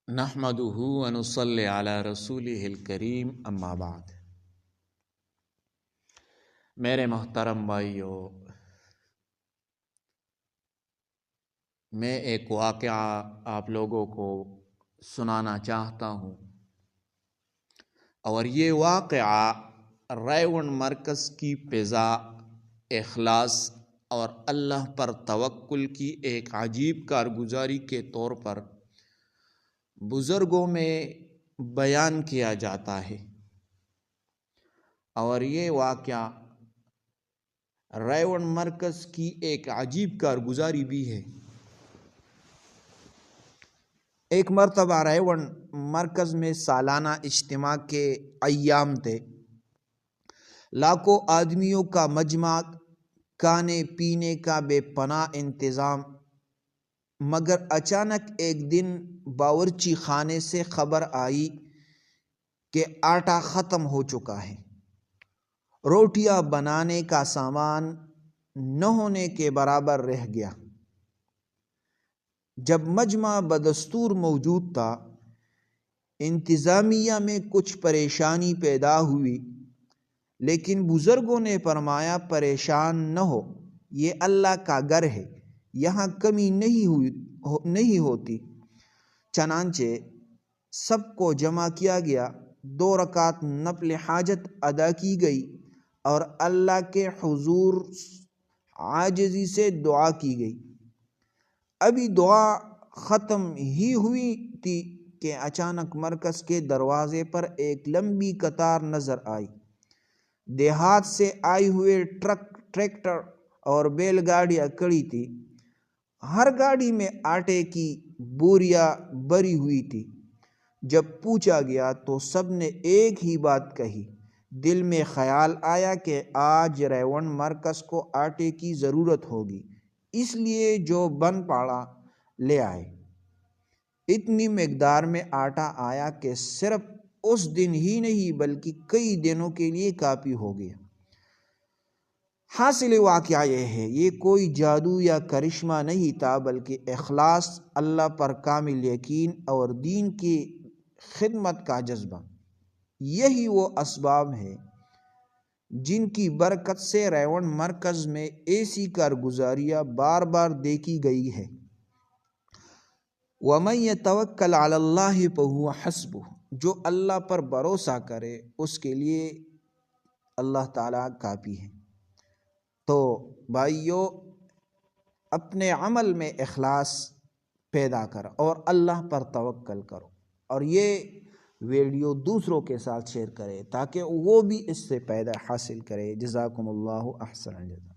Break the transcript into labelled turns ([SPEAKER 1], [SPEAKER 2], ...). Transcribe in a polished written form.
[SPEAKER 1] نحمدہ ونصلی علی رسولہ الکریم اما بعد۔ میرے محترم بھائیو، میں ایک واقعہ آپ لوگوں کو سنانا چاہتا ہوں، اور یہ واقعہ ریون مرکز کی فضا، اخلاص اور اللہ پر توکل کی ایک عجیب کارگزاری کے طور پر بزرگوں میں بیان کیا جاتا ہے، اور یہ واقعہ ریون مرکز کی ایک عجیب کارگزاری بھی ہے۔ ایک مرتبہ ریون مرکز میں سالانہ اجتماع کے ایام تھے۔ لاکھوں آدمیوں کا مجمع، کھانے پینے کا بے پناہ انتظام، مگر اچانک ایک دن باورچی خانے سے خبر آئی کہ آٹا ختم ہو چکا ہے۔ روٹیاں بنانے کا سامان نہ ہونے کے برابر رہ گیا۔ جب مجمع بدستور موجود تھا، انتظامیہ میں کچھ پریشانی پیدا ہوئی، لیکن بزرگوں نے فرمایا پریشان نہ ہو، یہ اللہ کا گھر ہے، یہاں کمی نہیں ہوتی۔ چنانچہ سب کو جمع کیا گیا، 2 رکعت نفل حاجت ادا کی گئی اور اللہ کے حضور عاجزی سے دعا کی گئی۔ ابھی دعا ختم ہی ہوئی تھی کہ اچانک مرکز کے دروازے پر ایک لمبی قطار نظر آئی۔ دیہات سے آئے ہوئے ٹریکٹر اور بیل گاڑیاں کھڑی تھی۔ ہر گاڑی میں آٹے کی بوریاں بھری ہوئی تھی۔ جب پوچھا گیا تو سب نے ایک ہی بات کہی۔ دل میں خیال آیا کہ آج ریون مرکز کو آٹے کی ضرورت ہوگی، اس لیے جو بن پڑا لے آئے۔ اتنی مقدار میں آٹا آیا کہ صرف اس دن ہی نہیں بلکہ کئی دنوں کے لیے کافی ہو گیا۔ حاصل واقعہ یہ ہے، یہ کوئی جادو یا کرشمہ نہیں تھا، بلکہ اخلاص، اللہ پر کامل یقین اور دین کی خدمت کا جذبہ۔ یہی وہ اسباب ہیں جن کی برکت سے ریون مرکز میں ایسی کارگزاریاں بار بار دیکھی گئی ہے۔ وَمَن يَتَوَكَّلْ عَلَى اللَّهِ فَهُوَ حَسْبُهُ، جو اللہ پر بھروسہ کرے اس کے لیے اللہ تعالیٰ کافی ہے۔ تو بھائیو، اپنے عمل میں اخلاص پیدا کر اور اللہ پر توکل کرو، اور یہ ویڈیو دوسروں کے ساتھ شیئر کرے تاکہ وہ بھی اس سے فائدہ حاصل کرے۔ جزاکم اللہ احسن الجزا۔